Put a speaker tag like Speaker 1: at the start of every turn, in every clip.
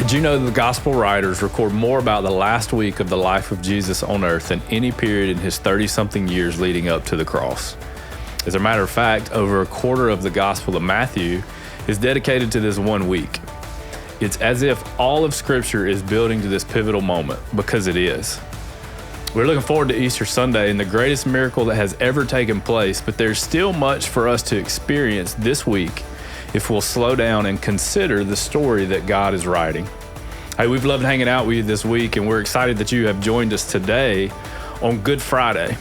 Speaker 1: Did you know that the gospel writers record more about the last week of the life of Jesus on earth than any period in his 30-something years leading up to the cross? As a matter of fact, over a quarter of the Gospel of Matthew is dedicated to this 1 week. It's as if all of Scripture is building to this pivotal moment, because it is. We're looking forward to Easter Sunday and the greatest miracle that has ever taken place, but there's still much for us to experience this week if we'll slow down and consider the story that God is writing. Hey, we've loved hanging out with you this week, and we're excited that you have joined us today on Good Friday.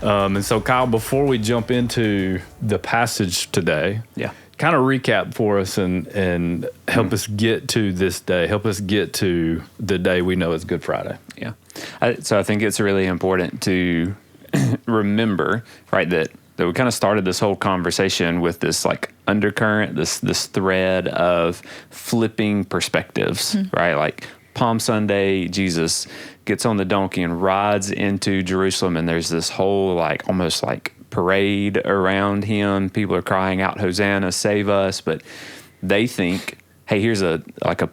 Speaker 1: And so, Kyle, before we jump into the passage today, kind of recap for us and help us get to this day, help us get to the day we know is Good Friday.
Speaker 2: Yeah. So I think it's really important to remember, right, that we kind of started this whole conversation with this like undercurrent, this thread of flipping perspectives, right? Like Palm Sunday, Jesus gets on the donkey and rides into Jerusalem, and there's this whole like almost like parade around him. People are crying out, Hosanna, save us. But they think, hey, here's a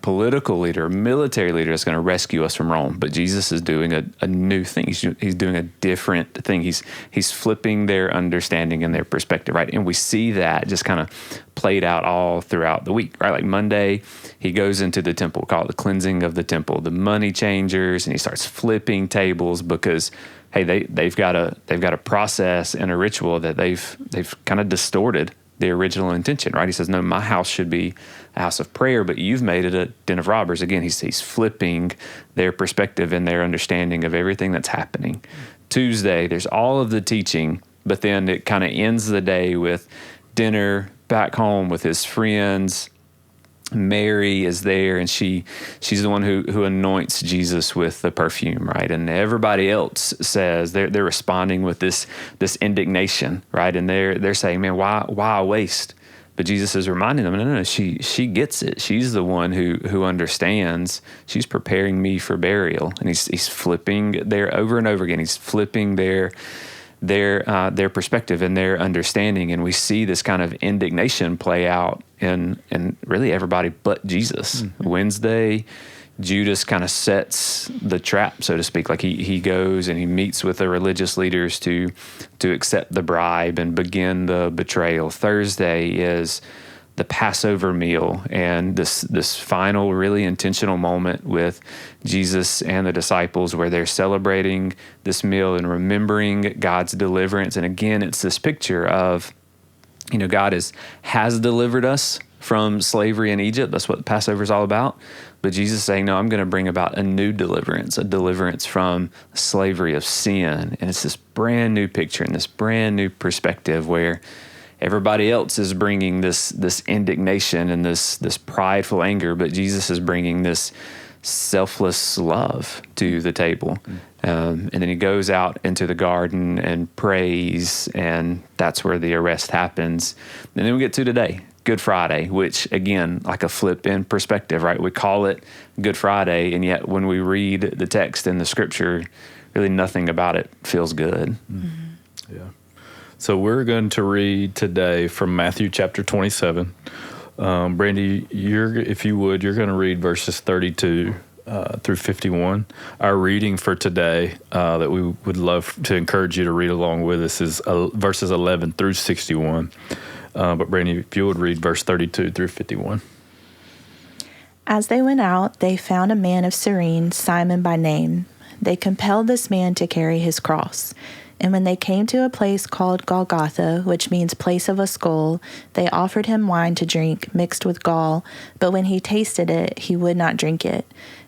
Speaker 2: political leader, a military leader that's going to rescue us from Rome. But Jesus is doing a new thing. He's doing a different thing. He's flipping their understanding and their perspective, right? And we see that just kind of played out all throughout the week, right? Like Monday, he goes into the temple, we call it the cleansing of the temple, the money changers, and he starts flipping tables because, hey, they've got a process and a ritual that they've kind of distorted the original intention, right? He says, no, my house should be a house of prayer, but you've made it a den of robbers. Again, he's flipping their perspective and their understanding of everything that's happening. Tuesday, there's all of the teaching, but then it kind of ends the day with dinner back home with his friends. Mary is there, and she's the one who anoints Jesus with the perfume, right? And everybody else says they're responding with this indignation, right? And they're saying, man, why waste? But Jesus is reminding them, no, she gets it. She's the one who understands. She's preparing me for burial, and he's flipping their over and over again. He's flipping their perspective and their understanding, and we see this kind of indignation play out in really everybody but Jesus. Mm-hmm. Wednesday, Judas kind of sets the trap, so to speak. Like he goes and he meets with the religious leaders to accept the bribe and begin the betrayal. Thursday is the Passover meal and this final really intentional moment with Jesus and the disciples where they're celebrating this meal and remembering God's deliverance. And again, it's this picture of, God has delivered us from slavery in Egypt. That's what Passover is all about. But Jesus is saying, no, I'm going to bring about a new deliverance, a deliverance from slavery of sin. And it's this brand new picture and this brand new perspective where everybody else is bringing this indignation and this prideful anger, but Jesus is bringing this selfless love to the table. And then he goes out into the garden and prays, and that's where the arrest happens. And then we get to today, Good Friday, which, again, like a flip in perspective, right? We call it Good Friday, and yet when we read the text in the Scripture, really nothing about it feels good.
Speaker 1: Mm-hmm. Yeah. So we're going to read today from Matthew chapter 27. Brandy, if you would, you're going to read verses 32 through 51. Our reading for today that we would love to encourage you to read along with us is verses 11 through 61. But Brandy, if you would read verse 32 through 51.
Speaker 3: As they went out, they found a man of Cyrene, Simon by name. They compelled this man to carry his cross. And when they came to a place called Golgotha, which means place of a skull, they offered him wine to drink, mixed with gall. But when he tasted it, he would not drink it.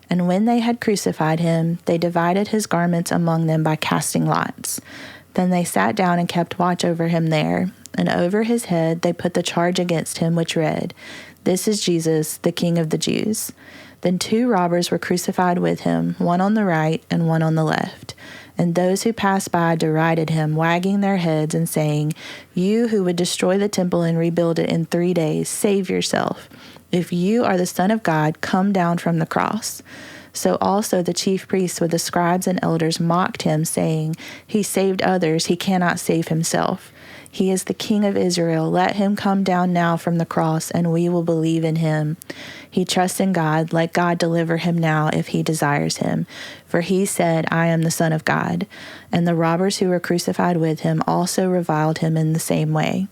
Speaker 3: And when they had crucified him, they divided his garments among them by casting lots. Then they sat down and kept watch over him there. And over his head they put the charge against him, which read, "This is Jesus, the King of the Jews." Then 2 robbers were crucified with him, one on the right and one on the left. And those who passed by derided him, wagging their heads and saying, "You who would destroy the temple and rebuild it in 3 days, save yourself. If you are the Son of God, come down from the cross." So also the chief priests with the scribes and elders mocked him, saying, "He saved others, he cannot save himself. He is the King of Israel. Let him come down now from the cross, and we will believe in him. He trusts in God. Let God deliver him now if he desires him. For he said, I am the Son of God. And the robbers who were crucified with him also reviled him in the same way.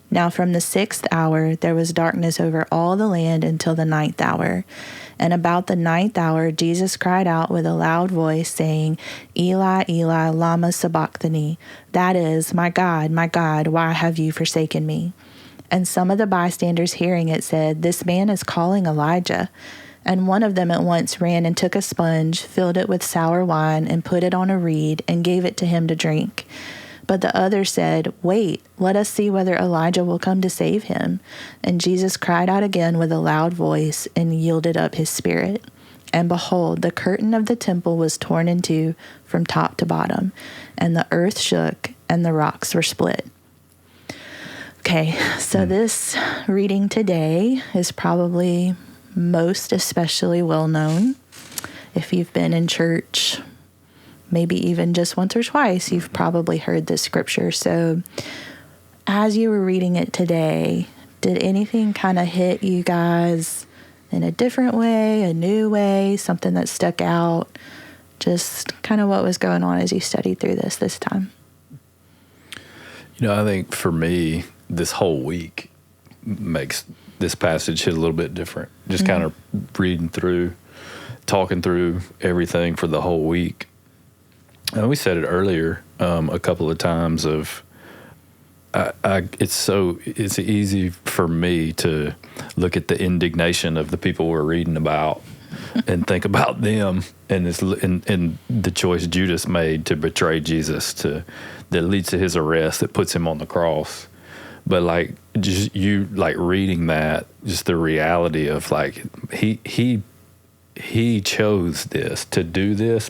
Speaker 3: Now from the 6th hour there was darkness over all the land until the 9th hour. And about the 9th hour Jesus cried out with a loud voice, saying, Eli, Eli, lama sabachthani. That is, my God, why have you forsaken me? And some of the bystanders hearing it said, This man is calling Elijah. And one of them at once ran and took a sponge, filled it with sour wine, and put it on a reed, and gave it to him to drink. But the other said, Wait, let us see whether Elijah will come to save him. And Jesus cried out again with a loud voice and yielded up his spirit. And behold, the curtain of the temple was torn in two from top to bottom, and the earth shook, and the rocks were split. Okay, so this reading today is probably most especially well known. If you've been in church maybe even just once or twice, you've probably heard this scripture. So as you were reading it today, did anything kind of hit you guys in a different way, a new way, something that stuck out? Just kind of what was going on as you studied through this time?
Speaker 1: I think for me, this whole week makes this passage hit a little bit different. Just kind of reading through, talking through everything for the whole week. And we said it earlier a couple of times of it's easy for me to look at the indignation of the people we're reading about and think about them and the choice Judas made to betray Jesus that leads to his arrest, that puts him on the cross. But just you reading that, just the reality of he chose this to do this.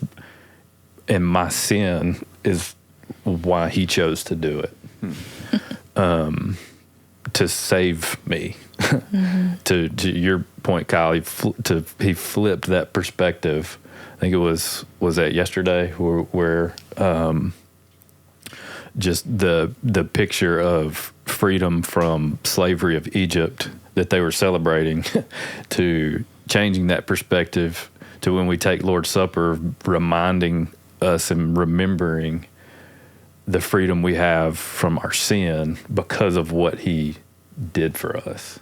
Speaker 1: And my sin is why he chose to do it, to save me. To your point, Kyle, he flipped that perspective. I think it was that yesterday where just the picture of freedom from slavery of Egypt that they were celebrating to changing that perspective to when we take Lord's Supper, reminding us and remembering the freedom we have from our sin because of what he did for us.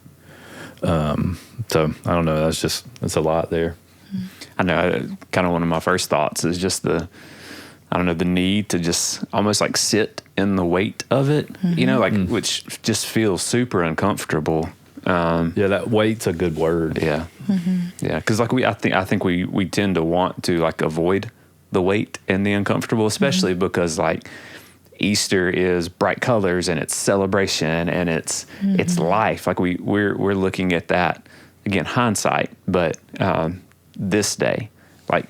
Speaker 1: So I don't know. That's a lot there.
Speaker 2: I know. Kind of one of my first thoughts is just the need to just almost sit in the weight of it, which just feels super uncomfortable.
Speaker 1: That weight's a good word.
Speaker 2: Yeah. Yeah. Cause I think we tend to want to avoid the weight and the uncomfortable, especially because Easter is bright colors and it's celebration and it's life. We're looking at that again, hindsight, but this day,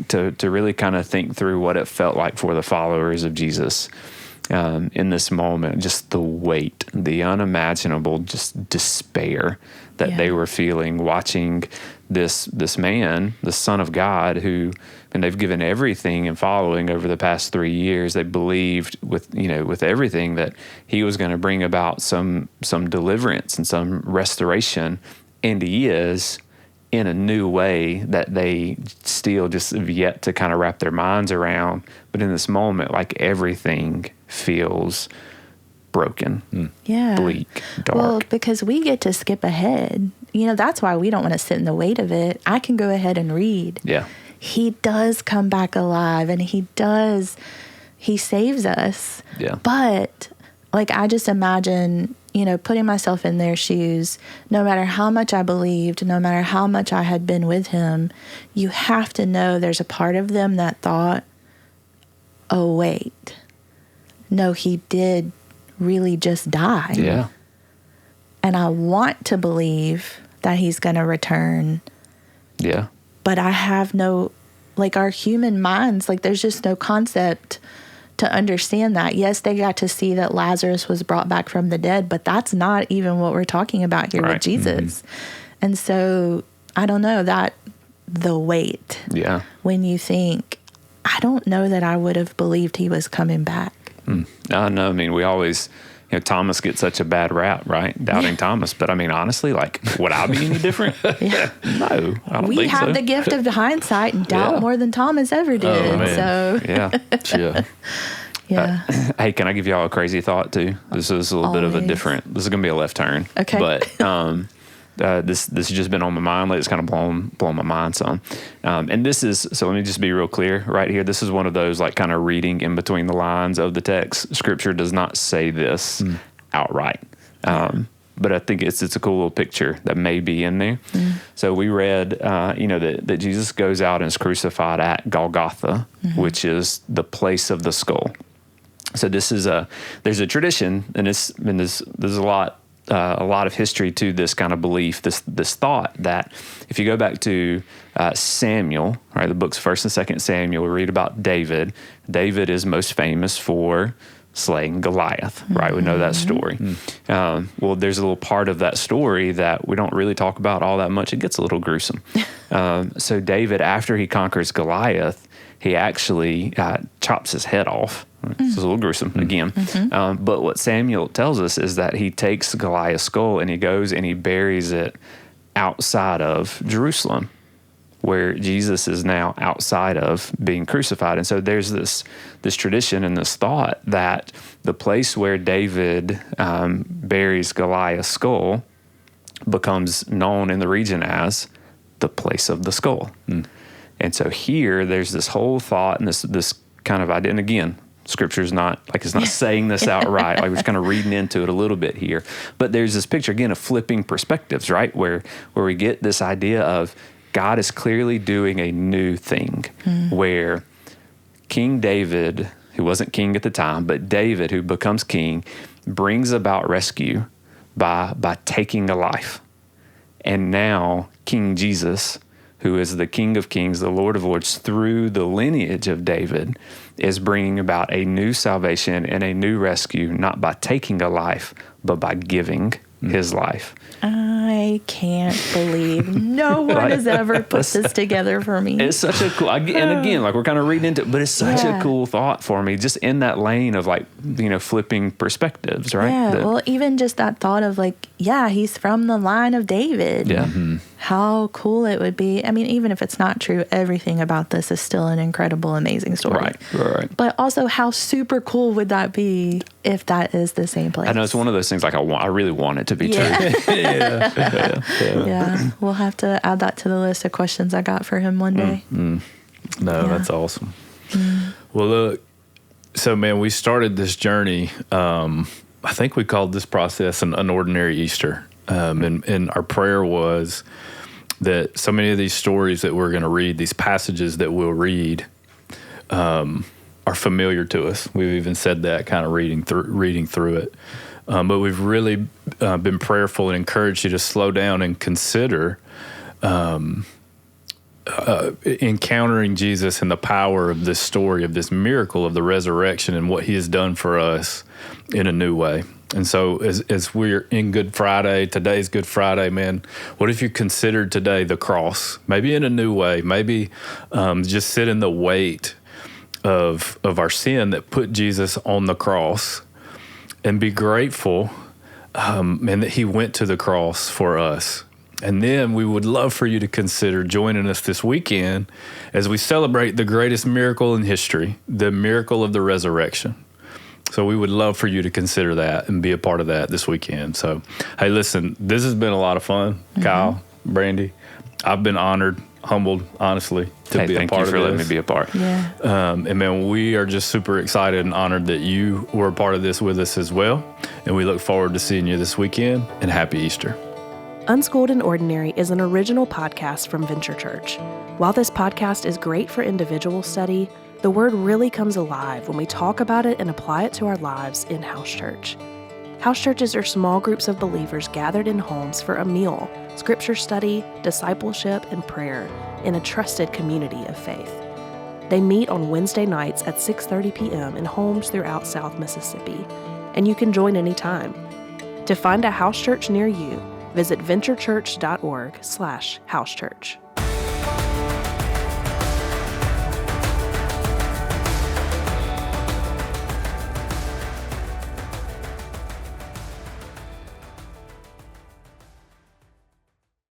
Speaker 2: to really kind of think through what it felt like for the followers of Jesus in this moment, just the weight, the unimaginable, just despair that they were feeling watching this man, the Son of God, and they've given everything and following over the past 3 years. They believed with everything that he was going to bring about some deliverance and some restoration, and he is in a new way that they still just have yet to kind of wrap their minds around. But in this moment, everything feels broken, bleak, dark.
Speaker 3: Well, because we get to skip ahead. That's why we don't want to sit in the weight of it. I can go ahead and read.
Speaker 2: Yeah.
Speaker 3: He does come back alive, and he saves us.
Speaker 2: Yeah.
Speaker 3: But I just imagine, putting myself in their shoes, no matter how much I believed, no matter how much I had been with him, you have to know there's a part of them that thought, oh, wait, no, he did really just die.
Speaker 2: Yeah.
Speaker 3: And I want to believe that he's going to return.
Speaker 2: Yeah.
Speaker 3: But I have no, our human minds, there's just no concept to understand that. Yes, they got to see that Lazarus was brought back from the dead, but that's not even what we're talking about here with Jesus. And so I don't know, that the weight.
Speaker 2: Yeah.
Speaker 3: When you think, I don't know that I would have believed he was coming back.
Speaker 2: I know. I mean, we always Thomas gets such a bad rap, right? Doubting Thomas. But I mean, honestly, like, would I be any different?
Speaker 3: Yeah.
Speaker 2: No, I don't
Speaker 3: We
Speaker 2: think
Speaker 3: have
Speaker 2: so.
Speaker 3: the gift of hindsight and doubt
Speaker 2: Yeah.
Speaker 3: more than Thomas ever did.
Speaker 1: Oh, man.
Speaker 3: So,
Speaker 2: Yeah.
Speaker 1: Yeah.
Speaker 3: yeah.
Speaker 2: Hey, can I give y'all a crazy thought too? This is a little bit of a
Speaker 3: Always.
Speaker 2: different. This is gonna be a left turn.
Speaker 3: Okay.
Speaker 2: But this has just been on my mind. It's kind of blown my mind some. And this is, so let me just be real clear right here. This is one of those like kind of reading in between the lines of the text. Scripture does not say this outright. But I think it's a cool little picture that may be in there. So we read, that Jesus goes out and is crucified at Golgotha, which is the place of the skull. So there's a tradition, and there's a lot of history to this kind of belief, this thought that if you go back to Samuel, right, the books 1st and 2nd Samuel, we read about David. David is most famous for slaying Goliath, right? We know that story. Well, there's a little part of that story that we don't really talk about all that much. It gets a little gruesome. So David, after he conquers Goliath, he actually chops his head off. It's a little gruesome again. But what Samuel tells us is that he takes Goliath's skull and he goes and he buries it outside of Jerusalem, where Jesus is now outside of being crucified. And so there's this tradition and this thought that the place where David buries Goliath's skull becomes known in the region as the place of the skull. And so here there's this whole thought and this kind of idea. And again, Scripture's not like, it's not saying this outright. Like, we're just kind of reading into it a little bit here. But there's this picture again of flipping perspectives, right? Where we get this idea of God is clearly doing a new thing, where King David, who wasn't king at the time, but David, who becomes king, brings about rescue by taking a life. And now King Jesus, who is the King of Kings, the Lord of Lords, through the lineage of David, is bringing about a new salvation and a new rescue, not by taking a life, but by giving his life.
Speaker 3: I can't believe no one has ever put this together for me.
Speaker 2: It's such a cool, and again, like, we're kind of reading into it, but it's such a cool thought for me, just in that lane of like, flipping perspectives, right?
Speaker 3: Yeah, well, even just that thought of like, yeah, he's from the line of David.
Speaker 2: Yeah.
Speaker 3: How cool it would be. I mean, even if it's not true, everything about this is still an incredible, amazing story.
Speaker 2: Right.
Speaker 3: But also, how super cool would that be if that is the same place?
Speaker 2: I know it's one of those things, like, I really want it to be true.
Speaker 3: Yeah, we'll have to add that to the list of questions I got for him one day.
Speaker 1: No, that's awesome. Well, look, so man, we started this journey. I think we called this process an ordinary Easter. And our prayer was that so many of these stories that we're going to read, these passages that we'll read, are familiar to us. We've even said that, kind of reading through it. But we've really been prayerful and encouraged you to slow down and consider encountering Jesus and the power of this story, of this miracle of the resurrection and what he has done for us in a new way. And so as we're in Good Friday, today's Good Friday, man, what if you considered today the cross, maybe in a new way, maybe just sit in the weight of our sin that put Jesus on the cross, and be grateful and that he went to the cross for us. And then we would love for you to consider joining us this weekend as we celebrate the greatest miracle in history, the miracle of the resurrection. So we would love for you to consider that and be a part of that this weekend. So, hey, listen, this has been a lot of fun. Kyle, Brandy, I've been honored, humbled, honestly, to be a part of this.
Speaker 2: Thank you for letting me be a part.
Speaker 3: Yeah.
Speaker 1: And man, we are just super excited and honored that you were a part of this with us as well. And we look forward to seeing you this weekend, and happy Easter.
Speaker 4: Unschooled and Ordinary is an original podcast from Venture Church. While this podcast is great for individual study, the Word really comes alive when we talk about it and apply it to our lives in house church. House churches are small groups of believers gathered in homes for a meal, scripture study, discipleship, and prayer in a trusted community of faith. They meet on Wednesday nights at 6:30 p.m. in homes throughout South Mississippi, and you can join anytime. To find a house church near you, visit venturechurch.org/housechurch.